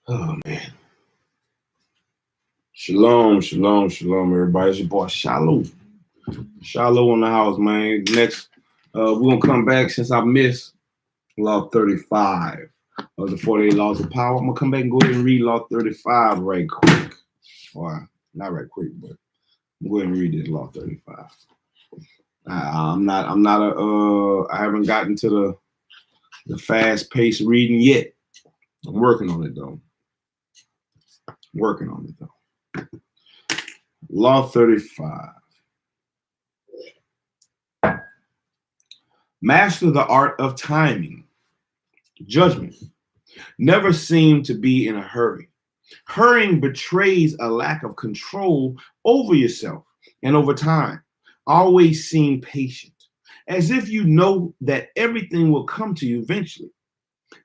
Oh man. Shalom, shalom, shalom, everybody. It's your boy Shalom. Shalom on the house, man. Next, we're gonna come back since I missed Law 35 of the 48 Laws of Power. I'm gonna come back and go ahead and read Law 35 right quick. Or not right quick, but I'm going to go ahead and read this Law 35. I haven't gotten to the fast-paced reading yet. I'm working on it though. Law 35. Master the art of timing. Judgment. Never seem to be in a hurry. Hurrying betrays a lack of control over yourself and over time. Always seem patient, as if you know that everything will come to you eventually.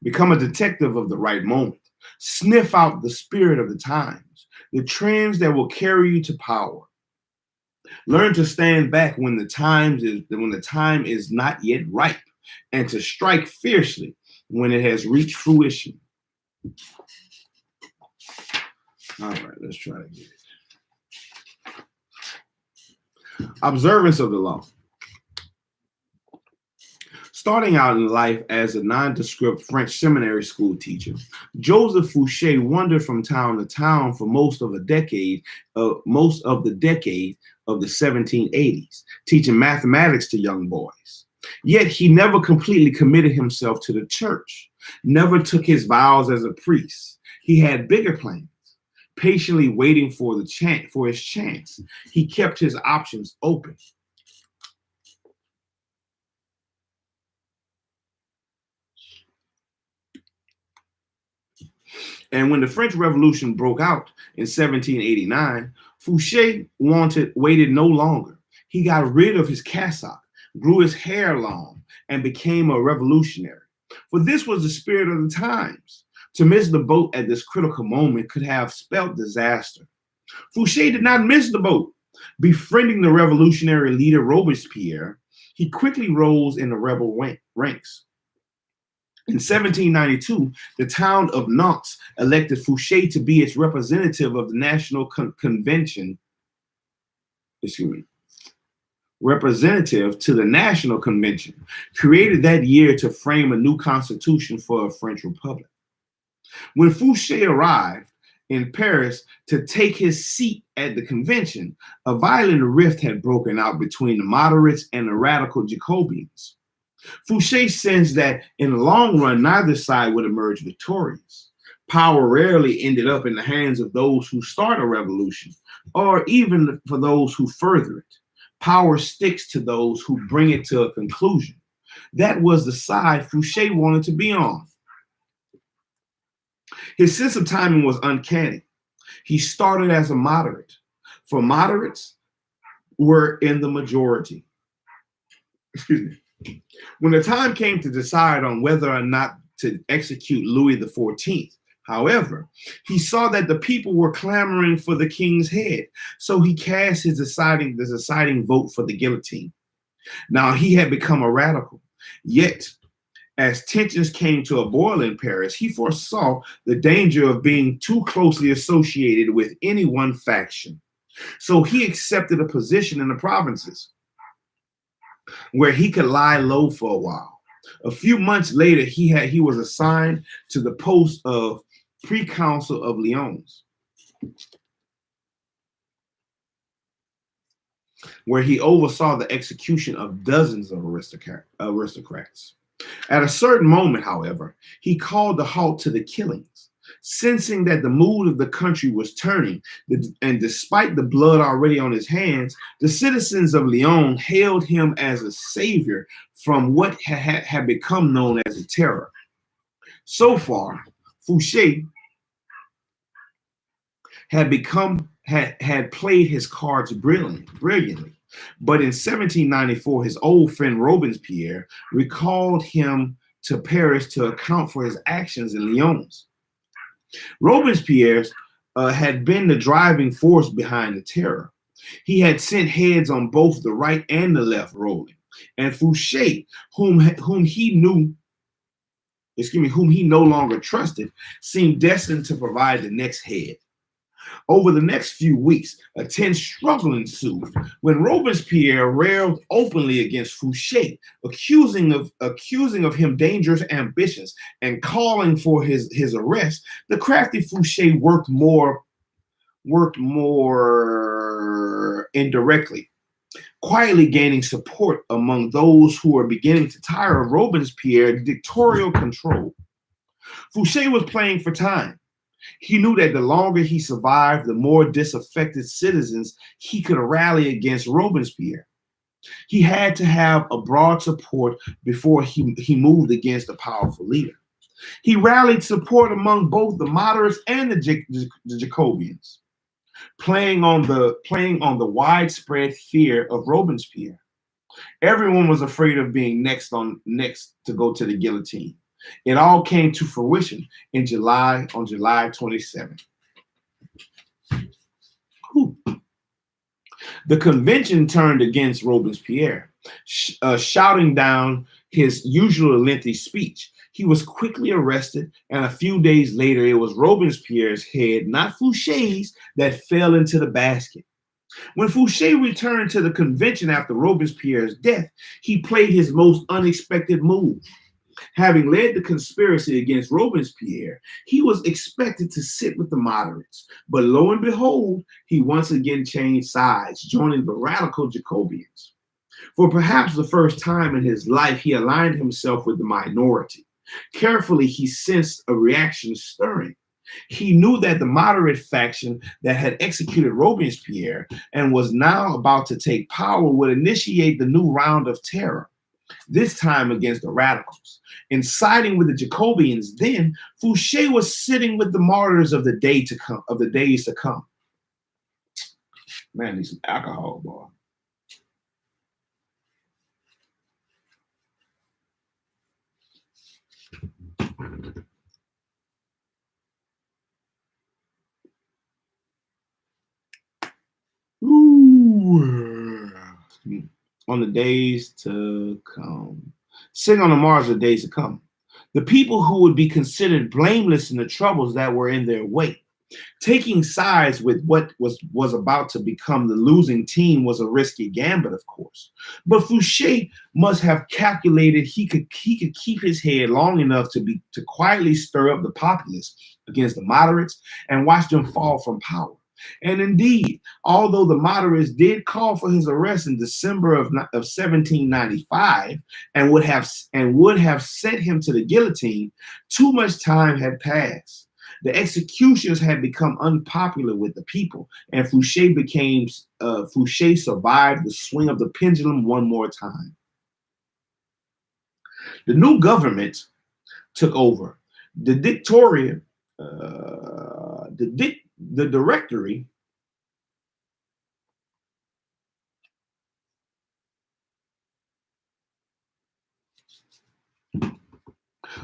Become a detective of the right moment. Sniff out the spirit of the times, the trends that will carry you to power. Learn to stand back when the time is not yet ripe, and to strike fiercely when it has reached fruition. All right, let's try to get it. Observance of the law. Starting out in life as a nondescript French seminary school teacher, Joseph Fouché wandered from town to town for most of the decade of the 1780s, teaching mathematics to young boys. Yet he never completely committed himself to the church, never took his vows as a priest. He had bigger plans. Patiently waiting for his chance, he kept his options open. And when the French Revolution broke out in 1789, Fouché waited no longer. He got rid of his cassock, grew his hair long, and became a revolutionary. For this was the spirit of the times. To miss the boat at this critical moment could have spelled disaster. Fouché did not miss the boat. Befriending the revolutionary leader Robespierre, he quickly rose in the rebel ranks. In 1792, the town of Nantes elected Fouché to be its representative of the National Convention. Representative to the National Convention, created that year to frame a new constitution for a French republic. When Fouché arrived in Paris to take his seat at the convention, a violent rift had broken out between the moderates and the radical Jacobians. Fouché sensed that in the long run, neither side would emerge victorious. Power rarely ended up in the hands of those who start a revolution, or even for those who further it. Power sticks to those who bring it to a conclusion. That was the side Fouché wanted to be on. His sense of timing was uncanny. He started as a moderate, for moderates were in the majority. Excuse me. When the time came to decide on whether or not to execute Louis XIV, however, he saw that the people were clamoring for the king's head, so he cast the deciding vote for the guillotine. Now, he had become a radical, yet as tensions came to a boil in Paris, he foresaw the danger of being too closely associated with any one faction. So he accepted a position in the provinces where he could lie low for a while. A few months later, he was assigned to the post of Proconsul of Lyons, where he oversaw the execution of dozens of aristocrats. At a certain moment, however, he called a halt to the killings. Sensing that the mood of the country was turning, and despite the blood already on his hands, the citizens of Lyon hailed him as a savior from what had become known as a terror. So far, Fouché had played his cards brilliantly. But in 1794, his old friend Robespierre recalled him to Paris to account for his actions in Lyons. Robespierre had been the driving force behind the terror. He had sent heads on both the right and the left rolling. And Fouché, whom he knew whom he no longer trusted, seemed destined to provide the next head. Over the next few weeks, a tense struggle ensued when Robespierre railed openly against Fouché, accusing of him dangerous ambitions and calling for his arrest. The crafty Fouché worked more indirectly, quietly gaining support among those who were beginning to tire of Robespierre's dictatorial control. Fouché was playing for time. He knew that the longer he survived, the more disaffected citizens he could rally against Robespierre. He had to have a broad support before he moved against a powerful leader. He rallied support among both the moderates and the Jacobians, playing on the widespread fear of Robespierre. Everyone was afraid of being next to go to the guillotine. It all came to fruition on July 27th. The convention turned against Robespierre, shouting down his usual lengthy speech. He was quickly arrested, and a few days later, it was Robespierre's head, not Fouché's, that fell into the basket. When Fouché returned to the convention after Robespierre's death, he played his most unexpected move. Having led the conspiracy against Robespierre, he was expected to sit with the moderates. But lo and behold, he once again changed sides, joining the radical Jacobians. For perhaps the first time in his life, he aligned himself with the minority. Carefully, he sensed a reaction stirring. He knew that the moderate faction that had executed Robespierre and was now about to take power would initiate the new round of terror, this time against the radicals. In siding with the Jacobians, then Fouché was sitting with the martyrs of the days to come. Man, need some alcohol, boy. Ooh. On the days to come. Sing on the martyrs of the days to come. The people who would be considered blameless in the troubles that were in their way. Taking sides with what was about to become the losing team was a risky gambit, of course. But Fouché must have calculated he could keep his head long enough to quietly stir up the populace against the moderates and watch them fall from power. And indeed, although the moderates did call for his arrest in December of 1795 and would have sent him to the guillotine, too much time had passed. The executions had become unpopular with the people, and Fouché survived the swing of the pendulum one more time. The new government took over. The Directory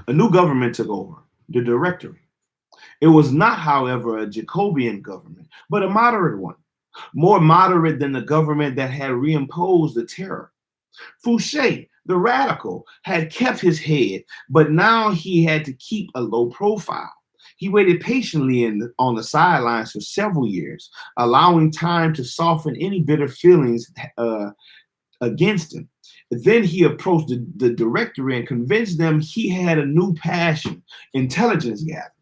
a new government took over, the Directory. It was not, however, a Jacobian government, but a moderate one, more moderate than the government that had reimposed the terror. Fouché, the radical, had kept his head, but now he had to keep a low profile. He waited patiently on the sidelines for several years, allowing time to soften any bitter feelings against him. Then he approached the Directory and convinced them he had a new passion, intelligence gathering.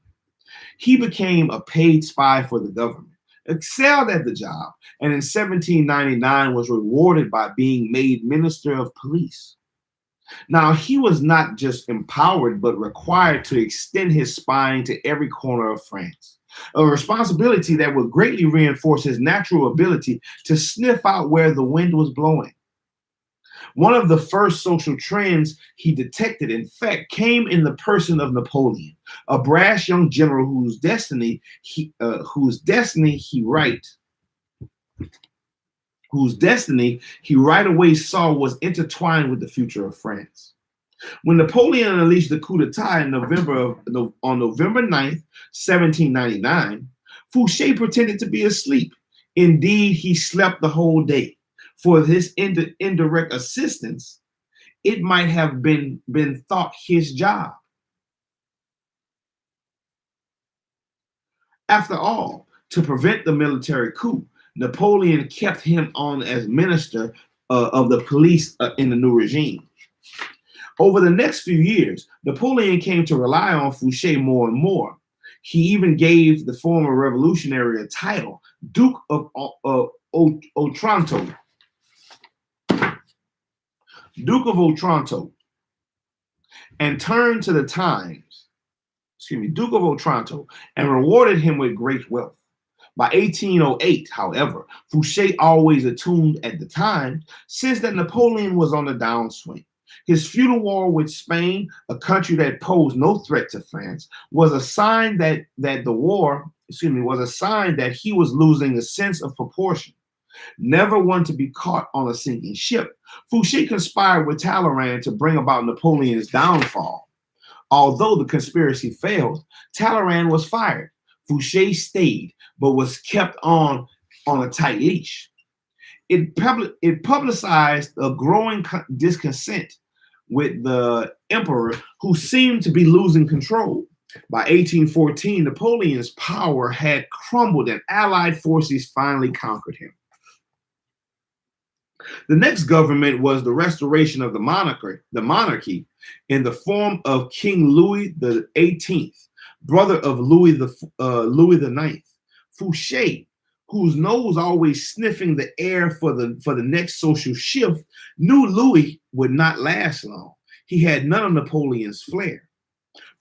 He became a paid spy for the government, excelled at the job, and in 1799 was rewarded by being made Minister of Police. Now, he was not just empowered, but required to extend his spying to every corner of France, a responsibility that would greatly reinforce his natural ability to sniff out where the wind was blowing. One of the first social trends he detected, in fact, came in the person of Napoleon, a brash young general whose destiny he right away saw was intertwined with the future of France. When Napoleon unleashed the coup d'etat on November 9th, 1799, Fouché pretended to be asleep. Indeed, he slept the whole day. For this indirect assistance, it might have been thought his job. After all, to prevent the military coup, Napoleon kept him on as minister of the police in the new regime. Over the next few years, Napoleon came to rely on Fouché more and more. He even gave the former revolutionary a title, Duke of Otranto. Duke of Otranto, and turned to the times, Duke of Otranto, and rewarded him with great wealth. By 1808, however, Fouché, always attuned at the time, sensed that Napoleon was on the downswing. His feudal war with Spain, a country that posed no threat to France, was a sign that was a sign that he was losing a sense of proportion. Never one to be caught on a sinking ship, Fouché conspired with Talleyrand to bring about Napoleon's downfall. Although the conspiracy failed, Talleyrand was fired. Fouché stayed, but was kept on a tight leash. It publicized a growing discontent with the emperor, who seemed to be losing control. By 1814, Napoleon's power had crumbled and Allied forces finally conquered him. The next government was the restoration of the monarchy in the form of King Louis the 18th, brother of Louis the 9th. Fouché, whose nose always sniffing the air for the next social shift, knew Louis would not last long. He had none of Napoleon's flair.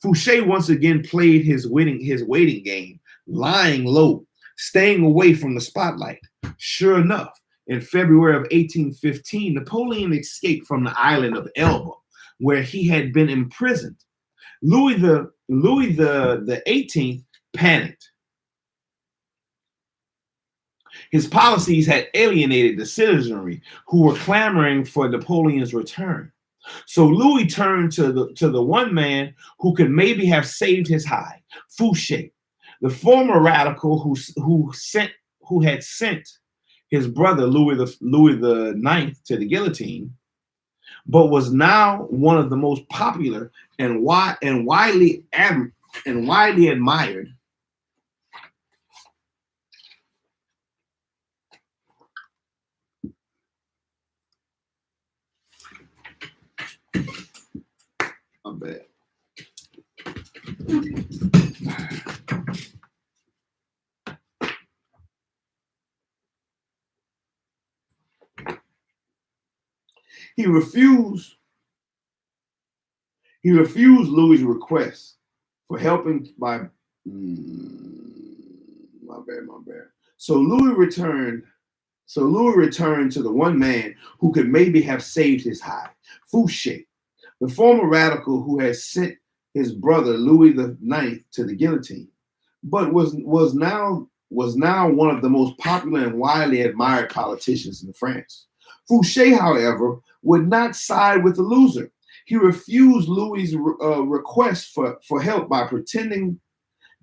Fouché once again played his waiting game, lying low, staying away from the spotlight. Sure enough, in February of 1815, Napoleon escaped from the island of Elba, where he had been imprisoned. Louis the 18th panicked. His policies had alienated the citizenry, who were clamoring for Napoleon's return. So Louis turned to the one man who could maybe have saved his hide, Fouché, the former radical who had sent his brother Louis the 9th to the guillotine, but was now one of the most popular and widely admired I'm bad. He refused Louis' request for helping by my bad. So Louis returned to the one man who could maybe have saved his hide, Fouché, the former radical who had sent his brother Louis the 9th to the guillotine, but was now one of the most popular and widely admired politicians in France. Fouché, however, would not side with the loser. He refused Louis' request for help by pretending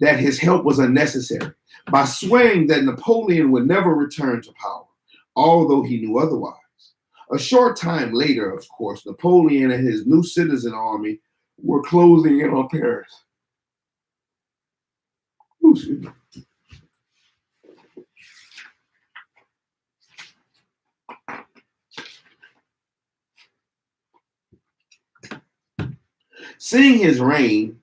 that his help was unnecessary, by swearing that Napoleon would never return to power, although he knew otherwise. A short time later, of course, Napoleon and his new citizen army were closing in on Paris. Ooh, excuse me. Seeing his reign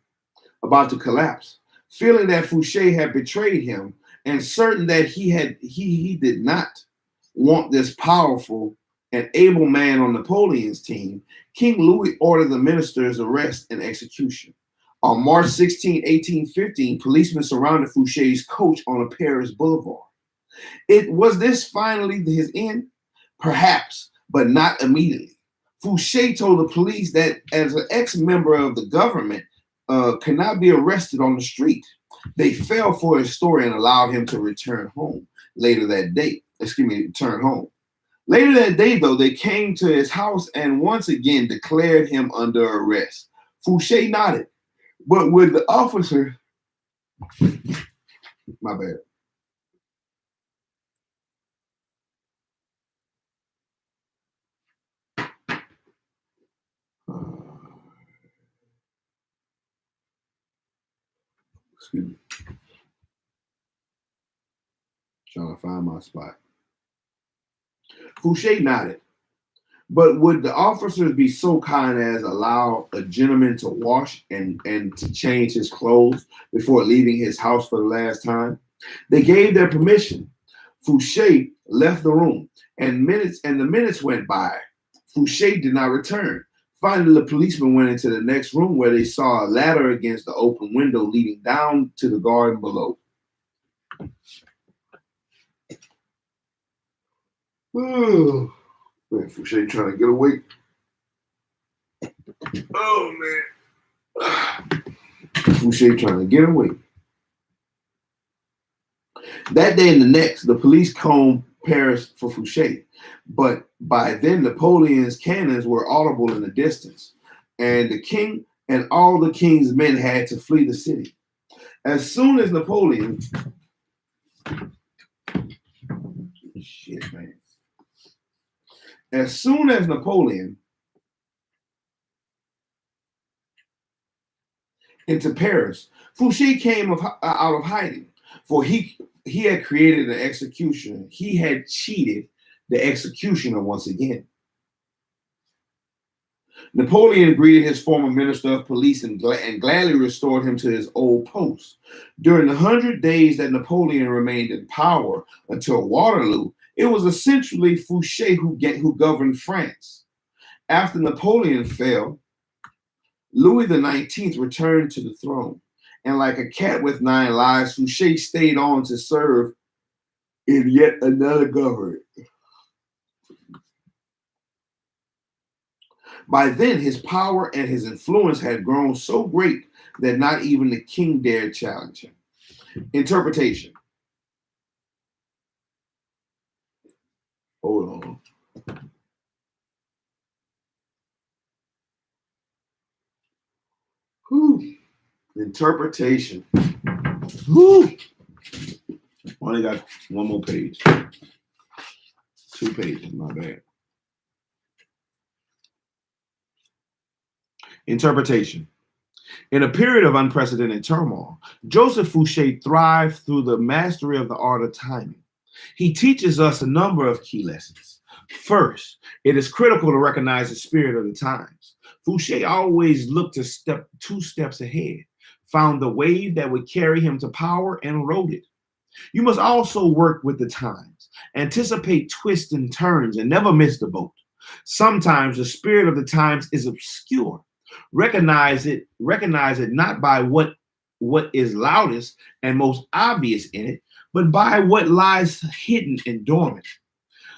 about to collapse, feeling that Fouché had betrayed him, and certain that he did not want this powerful and able man on Napoleon's team, King Louis ordered the minister's arrest and execution. On March 16, 1815, policemen surrounded Fouché's coach on a Paris boulevard. Was this finally his end? Perhaps, but not immediately. Fouché told the police that as an ex-member of the government cannot be arrested on the street. They fell for his story and allowed him to return home later that day. Return home. Later that day, though, they came to his house and once again declared him under arrest. Fouché nodded, but with the officer, my bad. Excuse me. Trying to find my spot. Fouché nodded. But would the officers be so kind as allow a gentleman to wash and to change his clothes before leaving his house for the last time? They gave their permission. Fouché left the room, and the minutes went by. Fouché did not return. Finally, the policeman went into the next room where they saw a ladder against the open window leading down to the garden below. Oh, man, Fouché trying to get away. Oh, man. Fouché trying to get away. That day and the next, the police combed Paris for Fouché. But by then, Napoleon's cannons were audible in the distance, and the king and all the king's men had to flee the city. As soon as Napoleon, shit, man. As soon as Napoleon into Paris, Fouché came out of hiding, for he had created an executioner. He had cheated the executioner once again. Napoleon greeted his former minister of police and gladly restored him to his old post. During the 100 days that Napoleon remained in power until Waterloo, it was essentially Fouché who governed France. After Napoleon fell, Louis XIX returned to the throne, and like a cat with 9 lives, Fouché stayed on to serve in yet another government. By then, his power and his influence had grown so great that not even the king dared challenge him. Interpretation. Hold on. Whew. Interpretation. Whew. Only got one more page. 2 pages, my bad. Interpretation. In a period of unprecedented turmoil, Joseph Fouché thrived through the mastery of the art of timing. He teaches us a number of key lessons. First, it is critical to recognize the spirit of the times. Fouché always looked 2 steps ahead, found the wave that would carry him to power, and rode it. You must also work with the times, anticipate twists and turns, and never miss the boat. Sometimes the spirit of the times is obscure. Recognize it not by what is loudest and most obvious in it, but by what lies hidden and dormant.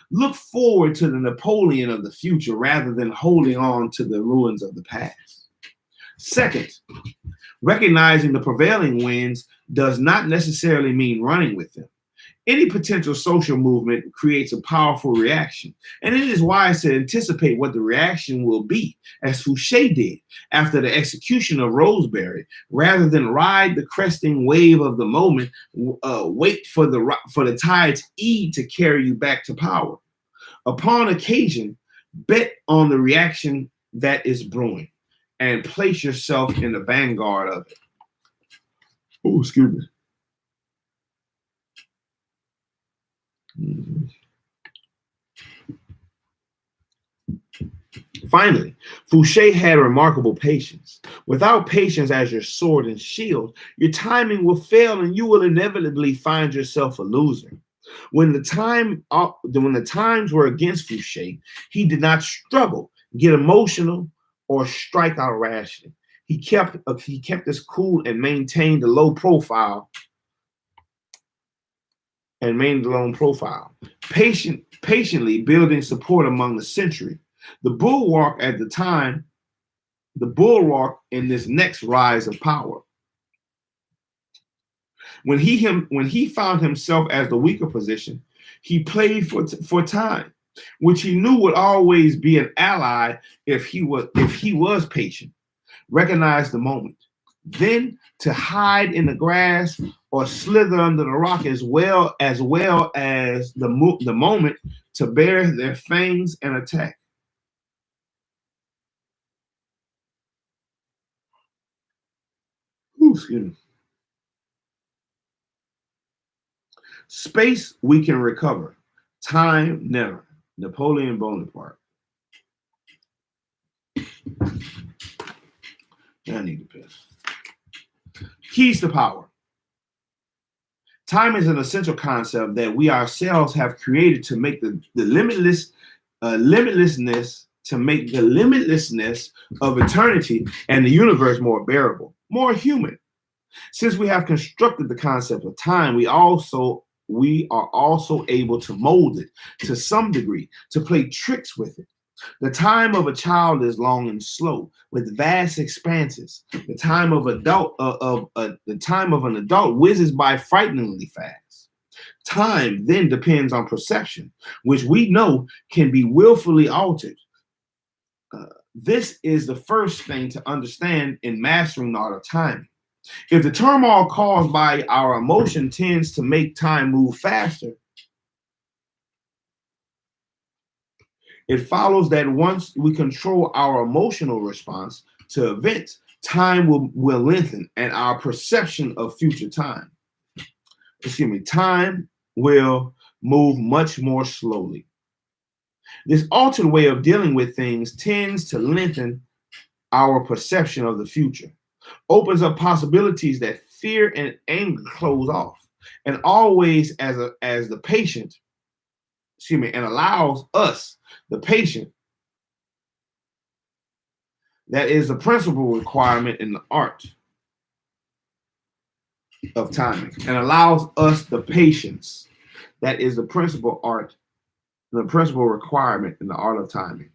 Look forward to the Napoleon of the future rather than holding on to the ruins of the past. Second, recognizing the prevailing winds does not necessarily mean running with them. Any potential social movement creates a powerful reaction, and it is wise to anticipate what the reaction will be, as Fouché did after the execution of Rosebery, rather than ride the cresting wave of the moment. Wait for the tide's E to carry you back to power. Upon occasion, bet on the reaction that is brewing, and place yourself in the vanguard of it. Oh, excuse me. Finally, Fouché had remarkable patience. Without patience as your sword and shield, your timing will fail and you will inevitably find yourself a loser. When the times were against Fouché, he did not struggle, get emotional, or strike out rashly. He kept his cool and maintained a low profile. Patiently building support among the century. The bulwark in this next rise of power. When he found himself as the weaker position, he played for time, which he knew would always be an ally if he was patient. Recognize the moment. Then to hide in the grass or slither under the rock as well as the moment to bare their fangs and attack. Ooh, excuse me. Space we can recover. Time never. Napoleon Bonaparte. I need to piss. Keys to power. Time is an essential concept that we ourselves have created to make the limitlessness of eternity and the universe more bearable, more human. Since we have constructed the concept of time, we are also able to mold it to some degree, to play tricks with it. The time of a child is long and slow, with vast expanses. The time of an adult whizzes by frighteningly fast. Time then depends on perception, which we know can be willfully altered. This is the first thing to understand in mastering the art of timing. If the turmoil caused by our emotion tends to make time move faster, it follows that once we control our emotional response to events, time will lengthen and our perception of future time will move much more slowly. This altered way of dealing with things tends to lengthen our perception of the future, opens up possibilities that fear and anger close off, and always as the patient, and allows us, the patient, that is the principal requirement in the art of timing, and allows us the patience that is the principal requirement in the art of timing.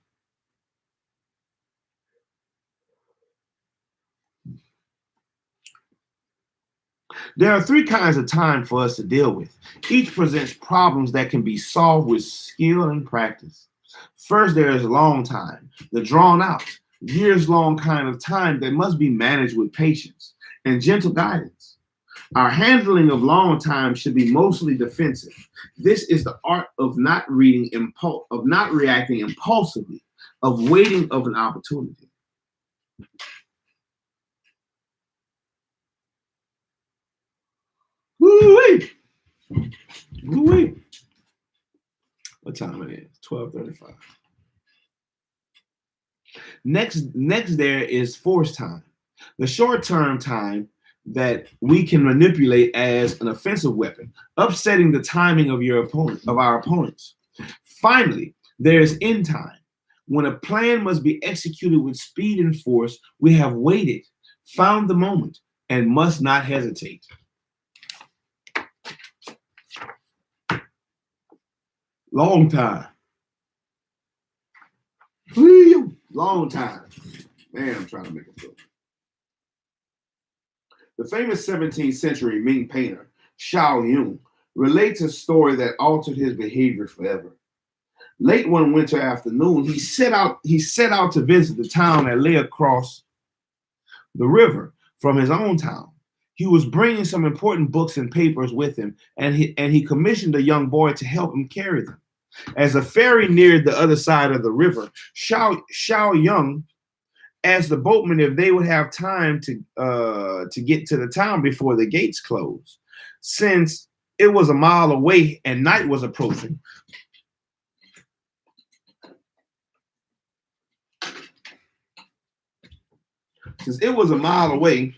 There are three kinds of time for us to deal with. Each presents problems that can be solved with skill and practice. First, there is long time, the drawn out, years-long kind of time that must be managed with patience and gentle guidance. Our handling of long time should be mostly defensive. This is the art of not reacting impulsively, of waiting of an opportunity. Woo-wee! Woo-wee! What time it is? 12:35. Next there is force time, the short-term time that we can manipulate as an offensive weapon, upsetting the timing of our opponents. Finally, there is end time. When a plan must be executed with speed and force, we have waited, found the moment, and must not hesitate. Long time. Long time. Man, I'm trying to make a joke. The famous 17th century Ming painter, Xiao Yun, relates a story that altered his behavior forever. Late one winter afternoon, he set out to visit the town that lay across the river from his own town. He was bringing some important books and papers with him, and he commissioned a young boy to help him carry them. As the ferry neared the other side of the river, Xiao Yun asked the boatman if they would have time to get to the town before the gates closed, since it was a mile away and night was approaching. Since it was a mile away,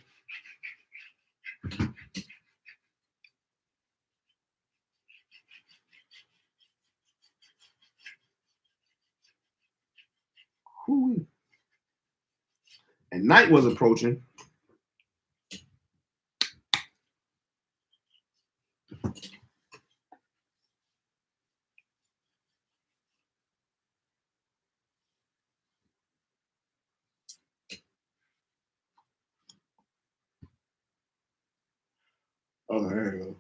and night was approaching, oh, there you go.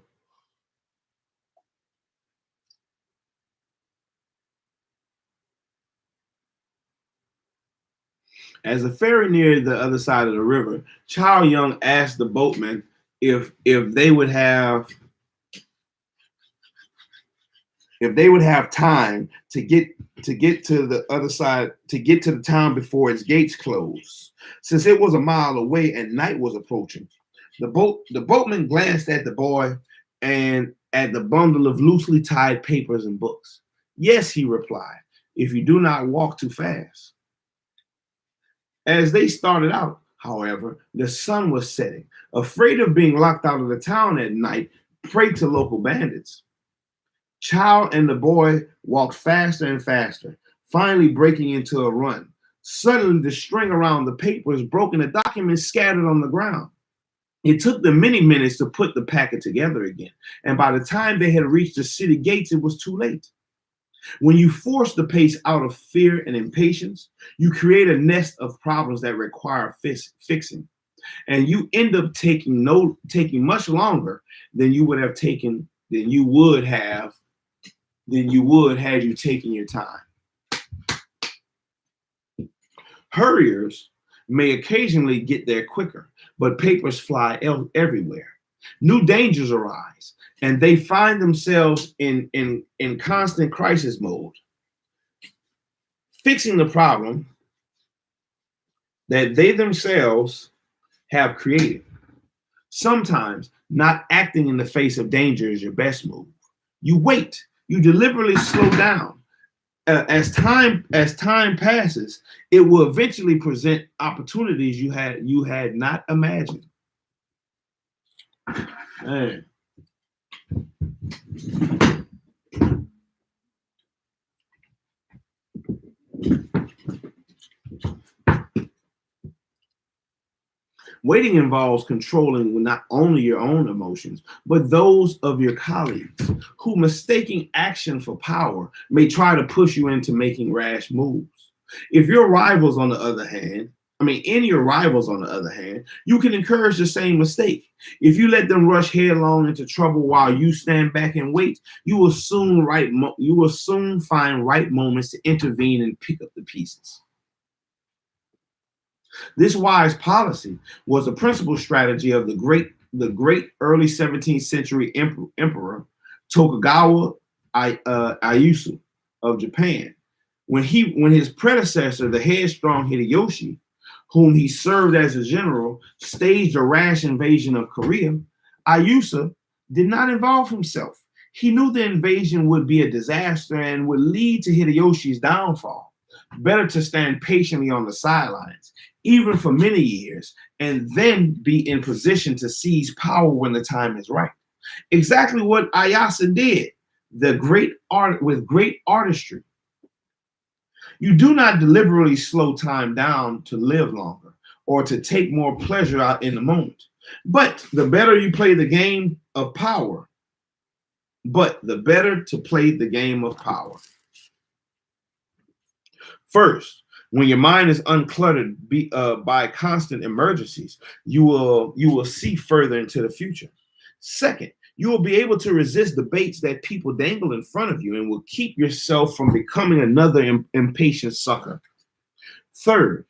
As the ferry neared the other side of the river, Chow Yun asked the boatman if they would have time to get to the other side, to get to the town before its gates closed, since it was a mile away and night was approaching. The boatman glanced at the boy and at the bundle of loosely tied papers and books. Yes, he replied, if you do not walk too fast. As they started out, however, the sun was setting. Afraid of being locked out of the town at night, prey to local bandits, Chow and the boy walked faster and faster, finally breaking into a run. Suddenly, the string around the papers broke and the documents scattered on the ground. It took them many minutes to put the packet together again, and by the time they had reached the city gates, it was too late. When you force the pace out of fear and impatience, you create a nest of problems that require fixing, and you end up taking much longer than you would have taken than you would had you taken your time. Hurriers may occasionally get there quicker, but papers fly everywhere. New dangers arise, and they find themselves in constant crisis mode. Fixing the problem that they themselves have created. Sometimes not acting in the face of danger is your best move. You wait. You deliberately slow down. As time passes, it will eventually present opportunities you had not imagined. Man. Waiting involves controlling not only your own emotions, but those of your colleagues, who, mistaking action for power, may try to push you into making rash moves. In your rivals, on the other hand, you can encourage the same mistake. If you let them rush headlong into trouble while you stand back and wait, you will soon find right moments to intervene and pick up the pieces. This wise policy was a principal strategy of the great early 17th century emperor Tokugawa Ieyasu of Japan. When his predecessor, the headstrong Hideyoshi, whom he served as a general, staged a rash invasion of Korea, Ieyasu did not involve himself. He knew the invasion would be a disaster and would lead to Hideyoshi's downfall. Better to stand patiently on the sidelines, even for many years, and then be in position to seize power when the time is right. Exactly what Ieyasu did, with great artistry. You do not deliberately slow time down to live longer or to take more pleasure out in the moment. But the better you play the game of power, First, when your mind is uncluttered by constant emergencies, you will see further into the future. Second, you will be able to resist the baits that people dangle in front of you and will keep yourself from becoming another impatient sucker. Third,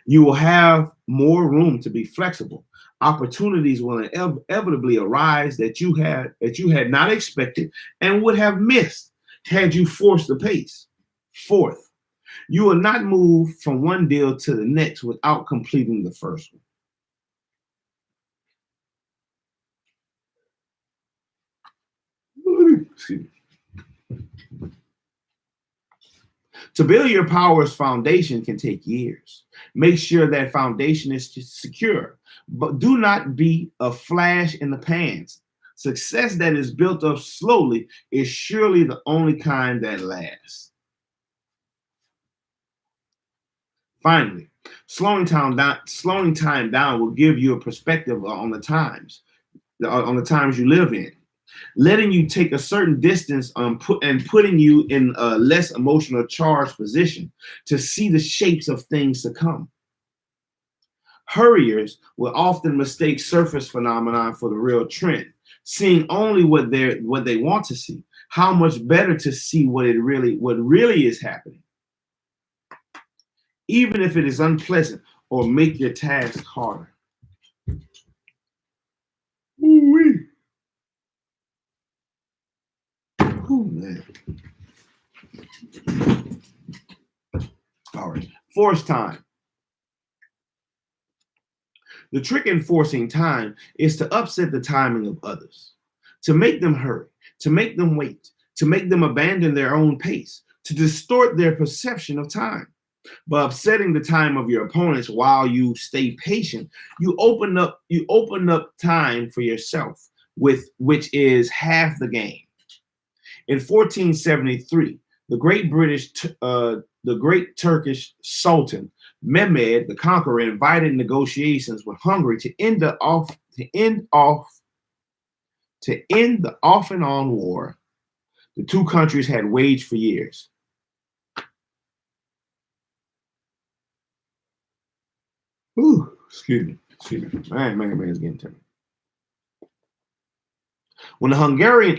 you will have more room to be flexible. Opportunities will inevitably arise that you had not expected and would have missed had you forced the pace. Fourth, you will not move from one deal to the next without completing the first one. Excuse me. To build your power's foundation can take years. Make sure that foundation is secure, but do not be a flash in the pans. Success that is built up slowly is surely the only kind that lasts. Finally, slowing time down will give you a perspective on the times you live in, letting you take a certain distance putting you in a less emotional charged position to see the shapes of things to come. Hurriers will often mistake surface phenomena for the real trend, seeing only what they want to see. How much better to see what really is happening, even if it is unpleasant or make your task harder. Ooh-wee. Ooh, man. All right. Force time. The trick in forcing time is to upset the timing of others, to make them hurry, to make them wait, to make them abandon their own pace, to distort their perception of time. By upsetting the time of your opponents while you stay patient, you open up time for yourself, with which is half the game. In 1473, the great Turkish Sultan Mehmed the Conqueror invited negotiations with Hungary to end the off and on war the two countries had waged for years. Ooh, excuse me. Man, it's getting to me. When the Hungarian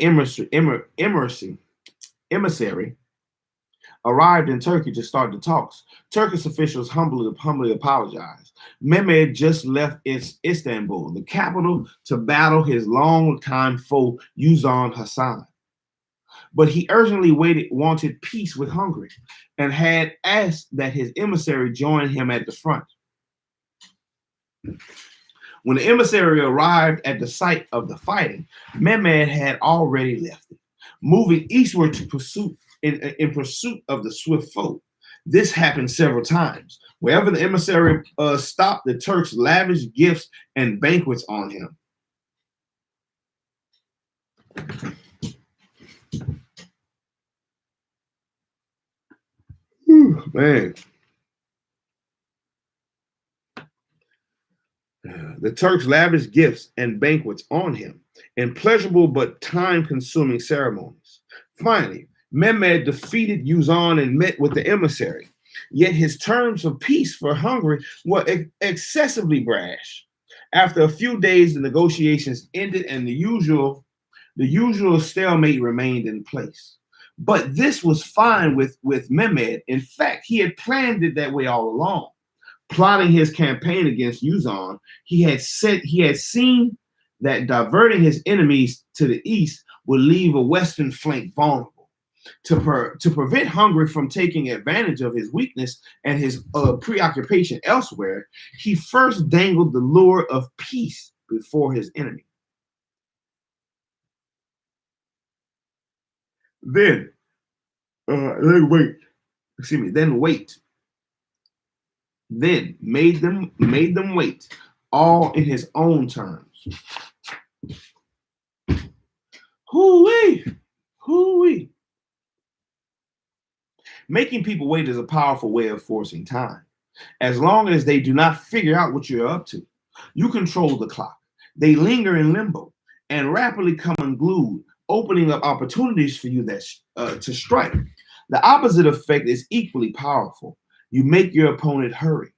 emissary arrived in Turkey to start the talks, Turkish officials humbly apologized. Mehmed just left Istanbul, the capital, to battle his longtime foe, Uzan Hassan. But he urgently wanted peace with Hungary, and had asked that his emissary join him at the front. When the emissary arrived at the site of the fighting, Mehmed had already left it, moving eastward in pursuit of the swift foe. This happened several times. Wherever the emissary stopped, the Turks lavished gifts and banquets on him. Whew, man. The Turks lavished gifts and banquets on him in pleasurable but time-consuming ceremonies. Finally, Mehmed defeated Uzan and met with the emissary. Yet his terms of peace for Hungary were excessively brash. After a few days, the negotiations ended and the usual stalemate remained in place. But this was fine with Mehmed. In fact, he had planned it that way all along. Plotting his campaign against Uzan, he had seen that diverting his enemies to the east would leave a western flank vulnerable. To prevent Hungary from taking advantage of his weakness and his preoccupation elsewhere, he first dangled the lure of peace before his enemy. Then wait. Excuse me. Then wait. Then made them wait, all in his own terms. Hoo-wee. Hoo-wee. Making people wait is a powerful way of forcing time. As long as they do not figure out what you're up to, you control the clock. They linger in limbo and rapidly come unglued, opening up opportunities for you to strike. The opposite effect is equally powerful. You make your opponent hurry.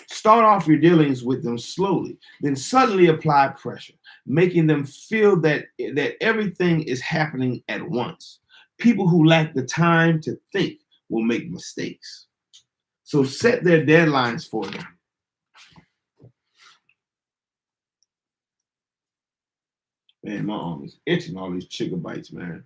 Start off your dealings with them slowly, then suddenly apply pressure, making them feel that everything is happening at once. People who lack the time to think will make mistakes. So set their deadlines for them. Man, my arm is itching, all these chicken bites, man.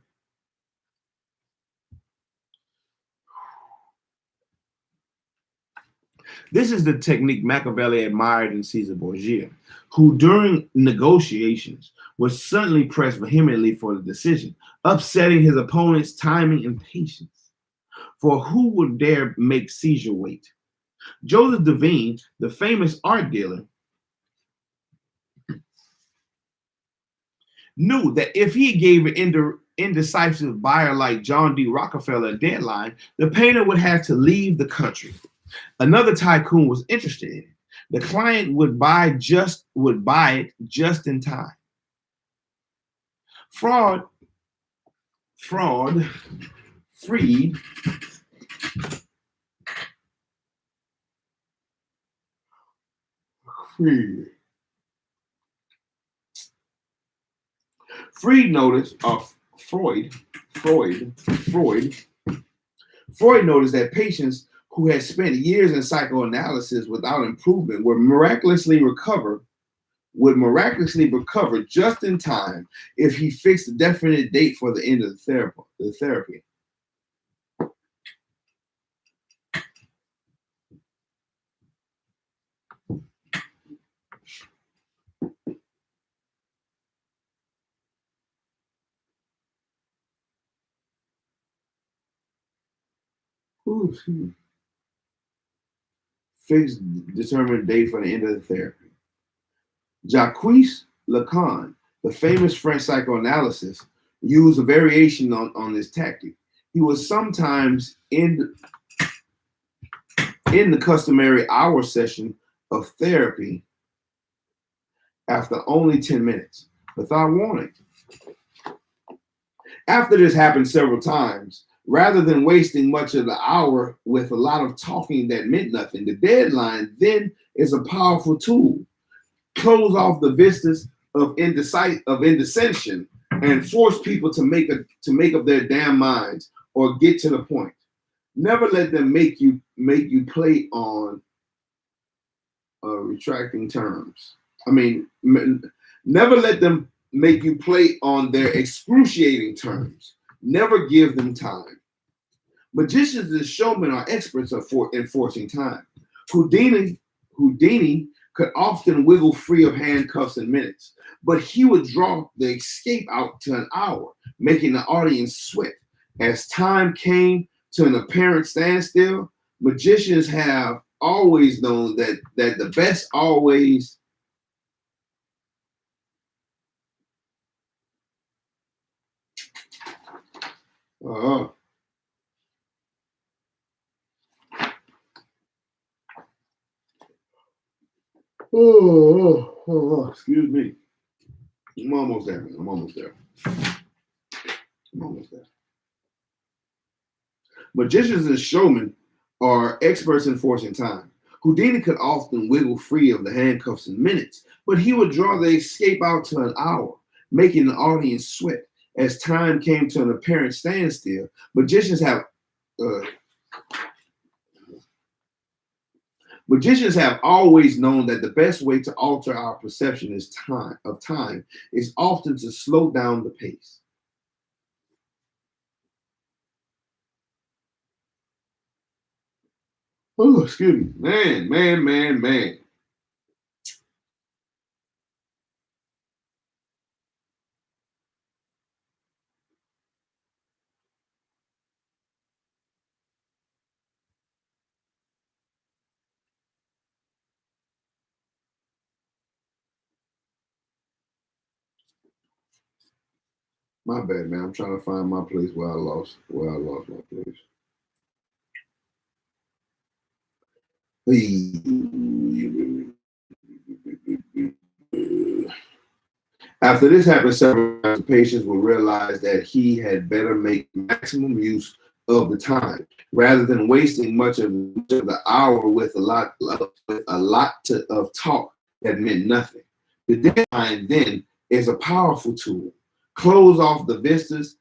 This is the technique Machiavelli admired in Caesar Borgia, who during negotiations was suddenly pressed vehemently for the decision, upsetting his opponent's timing and patience. For who would dare make Caesar wait? Joseph Devine, the famous art dealer, knew that if he gave an indecisive buyer like John D. Rockefeller a deadline, the painter would have to leave the country. Another tycoon was interested in it. The client would buy it just in time. Freed noticed Freud noticed that patients who had spent years in psychoanalysis without improvement would miraculously recover just in time if he fixed a definite date for the end of the therapy. Fixed determined date for the end of the therapy. Jacques Lacan, the famous French psychoanalyst, used a variation on this tactic. He was sometimes in the customary hour session of therapy after only 10 minutes, without warning. After this happened several times, rather than wasting much of the hour with a lot of talking that meant nothing, the deadline then is a powerful tool. Close off the vistas of indecision and force people to make up their damn minds or get to the point. Never let them make you play on retracting terms. Never let them make you play on their excruciating terms. Never give them time. Magicians and showmen are experts at enforcing time. Houdini could often wiggle free of handcuffs in minutes, but he would draw the escape out to an hour, making the audience sweat. As time came to an apparent standstill, magicians have always known that the best always excuse me. I'm almost there, man. I'm almost there. Magicians and showmen are experts in forcing time. Houdini could often wiggle free of the handcuffs in minutes, but he would draw the escape out to an hour, making the audience sweat. As time came to an apparent standstill, magicians have always known that the best way to alter our perception of time is often to slow down the pace. Oh, excuse me. Man. My bad, man. I'm trying to find my place where I lost my place. After this happened several times, the patients will realize that he had better make maximum use of the time rather than wasting much of the hour with a lot of talk that meant nothing. The deadline then is a powerful tool. Close off the vistas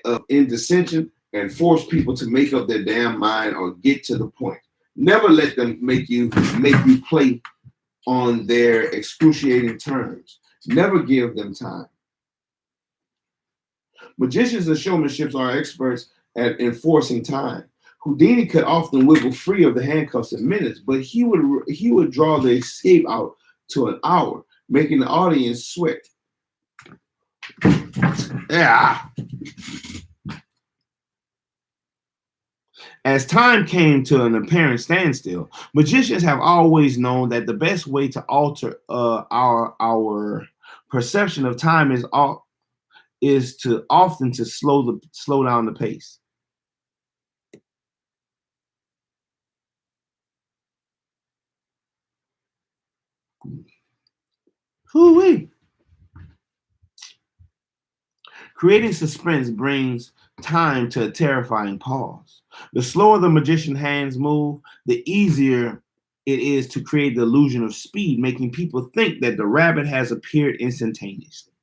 of indecision and force people to make up their damn mind or get to the point. Never let them make you play on their excruciating terms. Never give them time. Magicians and showmanships are experts at enforcing time. Houdini could often wiggle free of the handcuffs in minutes, but he would draw the escape out to an hour, making the audience sweat. Yeah. As time came to an apparent standstill, magicians have always known that the best way to alter our perception of time is to often to slow down the pace. Hoo-wee. Creating suspense brings time to a terrifying pause. The slower the magician's hands move, the easier it is to create the illusion of speed, making people think that the rabbit has appeared instantaneously.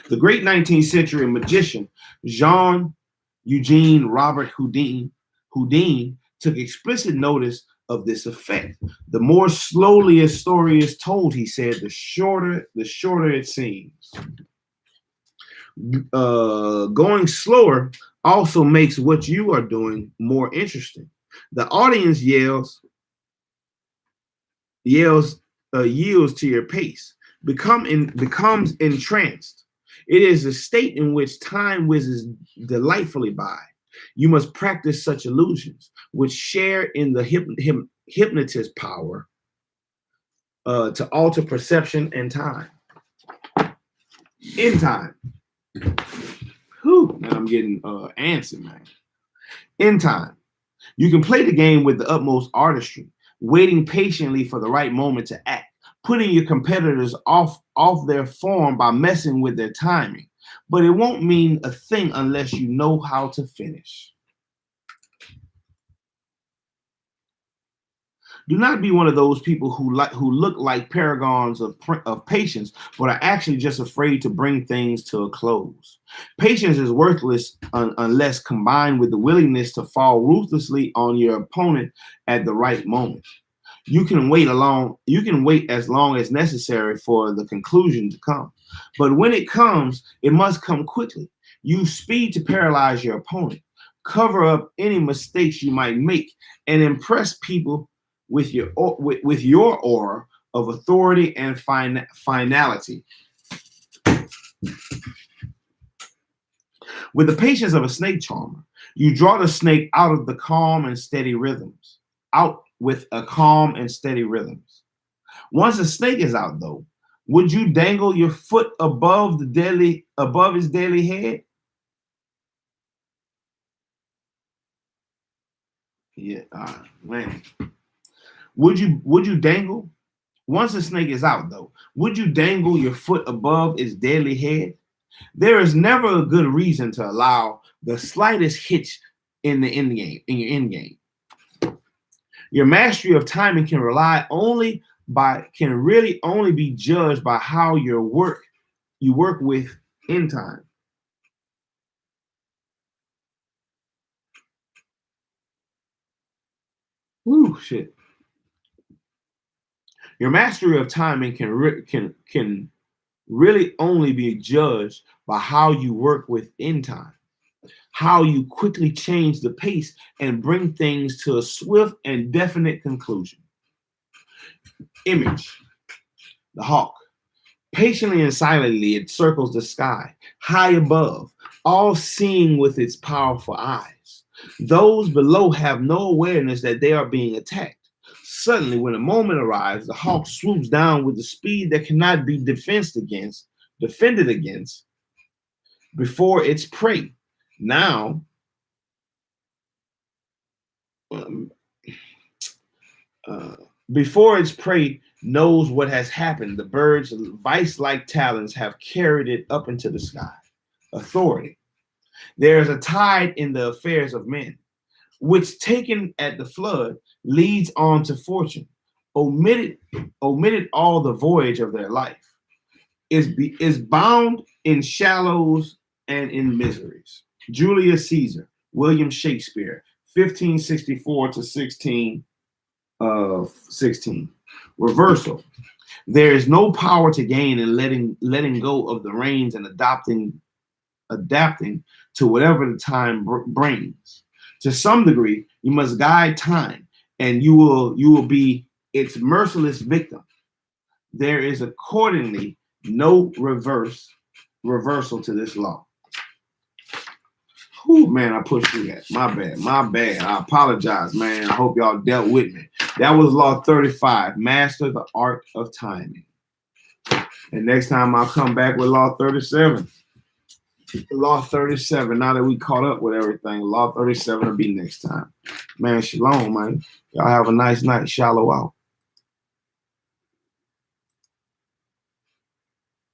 The great 19th century magician Jean-Eugene Robert Houdin took explicit notice of this effect. The more slowly a story is told, he said, the shorter it seems. Going slower also makes what you are doing more interesting. The audience yields to your pace, becomes entranced. It is a state in which time whizzes delightfully by. You must practice such illusions, which share in the hypnotist power to alter perception and time. In time. Whew, man, I'm getting antsy, man. In time. You can play the game with the utmost artistry, waiting patiently for the right moment to act, putting your competitors off their form by messing with their timing. But it won't mean a thing unless you know how to finish. Do not be one of those people who look like paragons of patience, but are actually just afraid to bring things to a close. Patience is worthless unless combined with the willingness to fall ruthlessly on your opponent at the right moment. You can wait as long as necessary for the conclusion to come. But when it comes, it must come quickly. Use speed to paralyze your opponent. Cover up any mistakes you might make and impress people with your aura of authority and finality. With the patience of a snake charmer, you draw the snake out of the calm and steady rhythms. Out with a calm and steady rhythms. Once the snake is out, though, would you dangle your foot above his deadly head? Yeah, man. Would you dangle? Once the snake is out, though, would you dangle your foot above its deadly head? There is never a good reason to allow the slightest hitch in your end game. Your mastery of timing can really only be judged by how you work with in time. Woo, shit. Your mastery of timing can really only be judged by how you work within time, how you quickly change the pace and bring things to a swift and definite conclusion. Image, the hawk. Patiently and silently, it circles the sky, high above, all seeing with its powerful eyes. Those below have no awareness that they are being attacked. Suddenly, when a moment arrives, the hawk swoops down with the speed that cannot be defended against before its prey. Now, before its prey knows what has happened, the bird's vice-like talons have carried it up into the sky. Authority. There is a tide in the affairs of men, which taken at the flood leads on to fortune, omitted all the voyage of their life, is bound in shallows and in miseries. Julius Caesar, William Shakespeare, 1564 to 16. Reversal. There is no power to gain in letting go of the reins and adapting to whatever the time brings. To some degree, you must guide time, and you will be its merciless victim. There is accordingly no reversal to this law. Whew, man, I pushed through that. My bad. I apologize, man. I hope y'all dealt with me. That was Law 35, Master the Art of Timing. And next time I'll come back with Law 37. Law 37, now that we caught up with everything, Law 37 will be next time. Man, shalom, man. Y'all have a nice night. Shallow out.